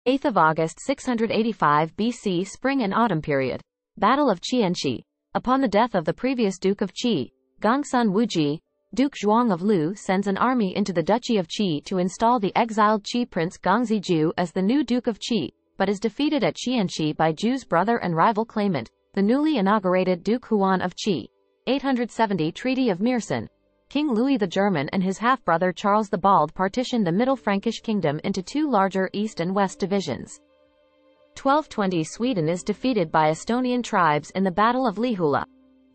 8th of August 685 BC. Spring and autumn period. Battle of Qianxi. Upon the death of the previous Duke of Qi, Gongsun Wuji, Duke Zhuang of Lu sends an army into the Duchy of Qi to install the exiled Qi prince Gongziju as the new Duke of Qi, but is defeated at Qianxi by Zhu's brother and rival claimant, the newly inaugurated Duke Huan of Qi. 870 Treaty of Meissen. King Louis the German and his half-brother Charles the Bald partitioned the Middle Frankish kingdom into two larger east and west divisions. 1220 Sweden is defeated by Estonian tribes in the Battle of Lihula.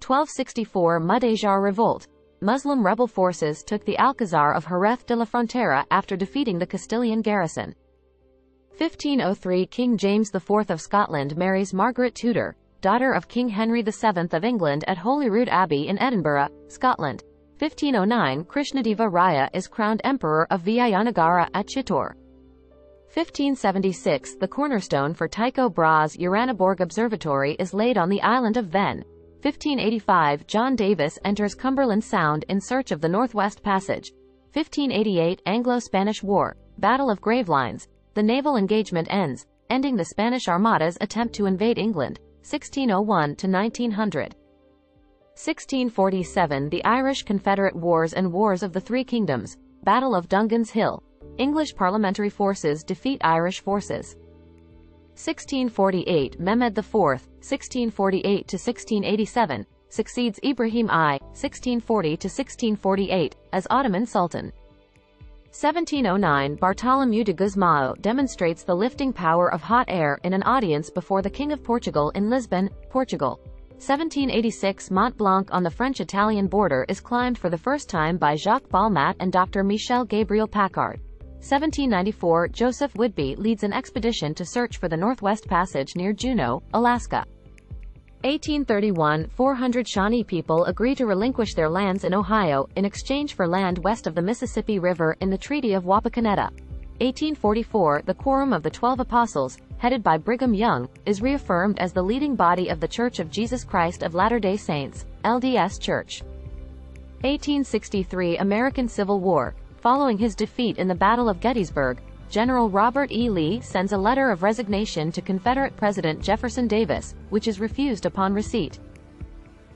1264 Mudejar Revolt. Muslim rebel forces took the Alcazar of Jerez de la Frontera after defeating the Castilian garrison. 1503 King James IV of Scotland marries Margaret Tudor, daughter of King Henry VII of England at Holyrood Abbey in Edinburgh, Scotland. 1509 Krishnadeva Raya is crowned Emperor of Vijayanagara at Chittor. 1576 The cornerstone for Tycho Brahe's Uraniborg Observatory is laid on the island of Ven. 1585 John Davis enters Cumberland Sound in search of the Northwest Passage. 1588 Anglo-Spanish War, Battle of Gravelines. The naval engagement ends, ending the Spanish Armada's attempt to invade England. 1601 to 1900. 1647 The Irish Confederate Wars and Wars of the Three Kingdoms, Battle of Dungan's Hill. English parliamentary forces defeat Irish forces. 1648 Mehmed IV, 1648 to 1687, succeeds Ibrahim I, 1640 to 1648, as Ottoman Sultan. 1709 Bartholomew de Gusmão demonstrates the lifting power of hot air in an audience before the King of Portugal in Lisbon, Portugal. 1786 Mont Blanc on the French-Italian border is climbed for the first time by Jacques Balmat and Dr. Michel Gabriel Paccard. 1794 Joseph Whidbey leads an expedition to search for the Northwest Passage near Juneau, Alaska. 1831 400 Shawnee people agree to relinquish their lands in Ohio in exchange for land west of the Mississippi River in the Treaty of Wapakoneta. 1844 The Quorum of the 12 Apostles, headed by Brigham Young, is reaffirmed as the leading body of the Church of Jesus Christ of Latter-day Saints, LDS Church. 1863 American Civil War. Following his defeat in the Battle of Gettysburg, General Robert E. Lee sends a letter of resignation to Confederate President Jefferson Davis, which is refused upon receipt.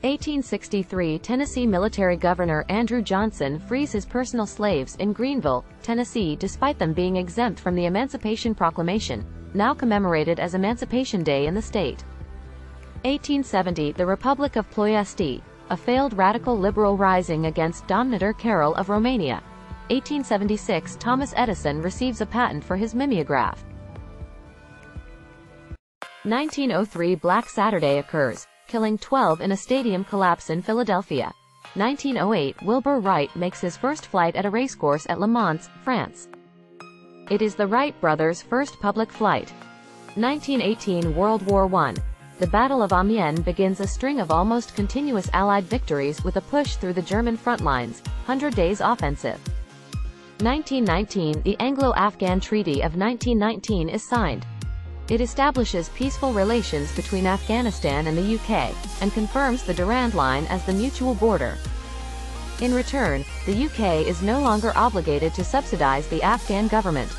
1863 Tennessee military governor Andrew Johnson frees his personal slaves in Greenville, Tennessee despite them being exempt from the Emancipation Proclamation, now commemorated as Emancipation Day in the state. 1870 The Republic of Ploiesti, a failed radical liberal rising against Dominator Carol of Romania. 1876 Thomas Edison receives a patent for his mimeograph. 1903 Black Saturday occurs, killing 12 in a stadium collapse in Philadelphia. 1908 Wilbur Wright makes his first flight at a racecourse at Le Mans, France. It is the Wright brothers' first public flight. 1918 World War I. The Battle of Amiens begins a string of almost continuous Allied victories with a push through the German front lines, 100 Days Offensive. 1919 The Anglo-Afghan Treaty of 1919 is signed. It establishes peaceful relations between Afghanistan and the UK, and confirms the Durand Line as the mutual border. In return, the UK is no longer obligated to subsidize the Afghan government.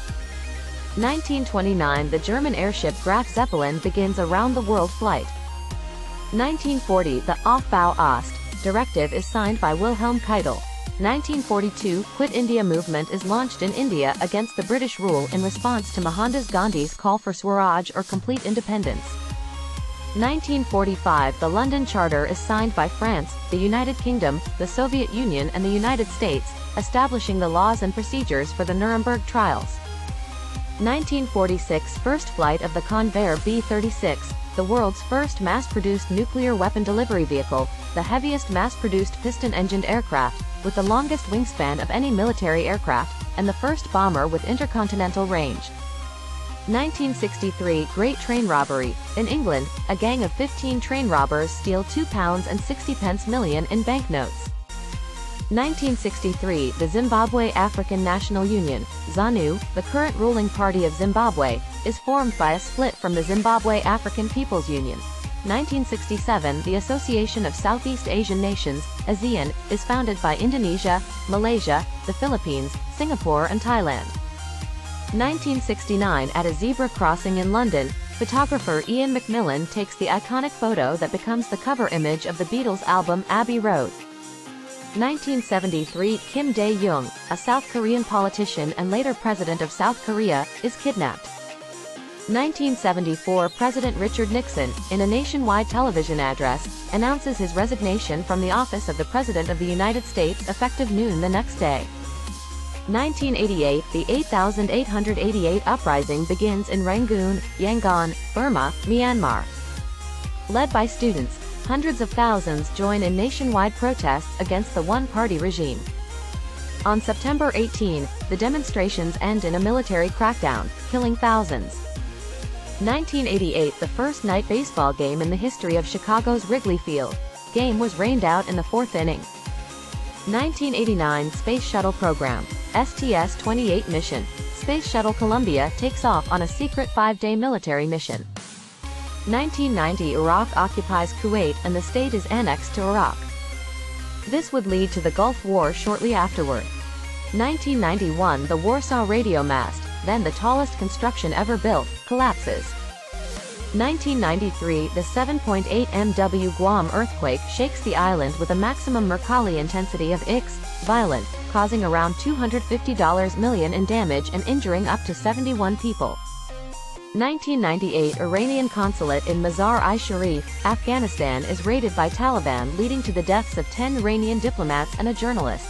1929 The German airship Graf Zeppelin begins a round-the-world flight. 1940 The Aufbau Ost directive is signed by Wilhelm Keitel. 1942 Quit India movement is launched in India against the British rule in response to Mohandas Gandhi's call for Swaraj or complete independence. 1945 The London Charter is signed by France, the United Kingdom, the Soviet Union and the United States, establishing the laws and procedures for the Nuremberg trials. 1946 First flight of the Convair B-36, the world's first mass-produced nuclear weapon delivery vehicle, the heaviest mass-produced piston-engined aircraft, with the longest wingspan of any military aircraft, and the first bomber with intercontinental range. 1963 Great Train Robbery. In England, a gang of 15 train robbers steal £2.60 million in banknotes. 1963 The Zimbabwe African National Union, ZANU, the current ruling party of Zimbabwe, is formed by a split from the Zimbabwe African People's Union. 1967 The Association of Southeast Asian Nations, ASEAN, is founded by Indonesia, Malaysia, the Philippines, Singapore and Thailand. 1969, at a zebra crossing in London, photographer Ian McMillan takes the iconic photo that becomes the cover image of the Beatles' album Abbey Road. 1973, Kim Dae-jung, a South Korean politician and later president of South Korea, is kidnapped. 1974, President Richard Nixon, in a nationwide television address, announces his resignation from the office of the President of the United States effective noon the next day. 1988, the 8,888 uprising begins in Rangoon, Yangon, Burma, Myanmar. Led by students, hundreds of thousands join in nationwide protests against the one-party regime. On September 18, the demonstrations end in a military crackdown, killing thousands. 1988, the first night baseball game in the history of Chicago's Wrigley Field. Game was rained out in the fourth inning. 1989, Space Shuttle Program. STS-28 mission. Space Shuttle Columbia takes off on a secret 5-day military mission. 1990, Iraq occupies Kuwait and the state is annexed to Iraq. This would lead to the Gulf War shortly afterward. 1991, the Warsaw radio mast, then the tallest construction ever built, collapses. 1993, the 7.8 MW Guam earthquake shakes the island with a maximum Mercalli intensity of X, violent, causing around $250 million in damage and injuring up to 71 people. 1998, Iranian consulate in Mazar-i-Sharif, Afghanistan is raided by Taliban, leading to the deaths of 10 Iranian diplomats and a journalist.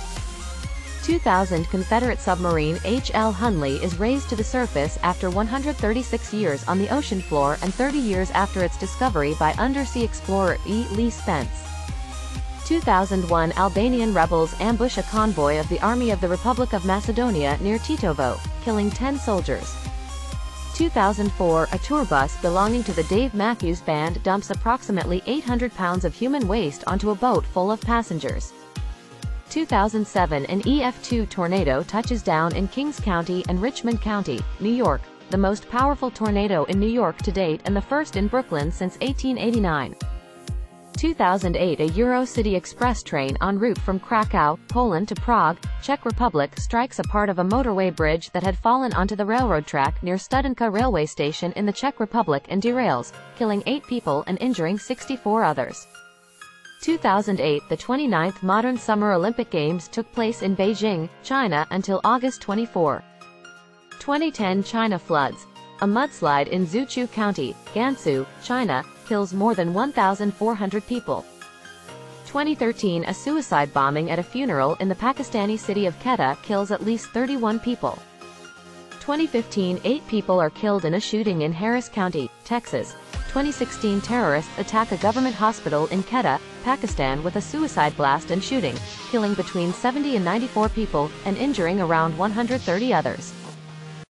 2000, Confederate submarine H.L. Hunley is raised to the surface after 136 years on the ocean floor and 30 years after its discovery by undersea explorer E. Lee Spence. 2001, Albanian rebels ambush a convoy of the Army of the Republic of Macedonia near Tetovo, killing 10 soldiers. 2004, a tour bus belonging to the Dave Matthews Band dumps approximately 800 pounds of human waste onto a boat full of passengers. 2007, an EF2 tornado touches down in Kings County and Richmond County, New York, the most powerful tornado in New York to date and the first in Brooklyn since 1889. 2008, a Eurocity Express train en route from Krakow, Poland to Prague, Czech Republic strikes a part of a motorway bridge that had fallen onto the railroad track near Studenka railway station in the Czech Republic and derails, killing 8 people and injuring 64 others. 2008, the 29th Modern Summer Olympic Games took place in Beijing, China until August 24. 2010, China floods. A mudslide in Zhuchu County, Gansu, China, kills more than 1,400 people. 2013, a suicide bombing at a funeral in the Pakistani city of Quetta kills at least 31 people. 2015, 8 people are killed in a shooting in Harris County, Texas. 2016, terrorists attack a government hospital in Quetta, Pakistan with a suicide blast and shooting, killing between 70 and 94 people, and injuring around 130 others.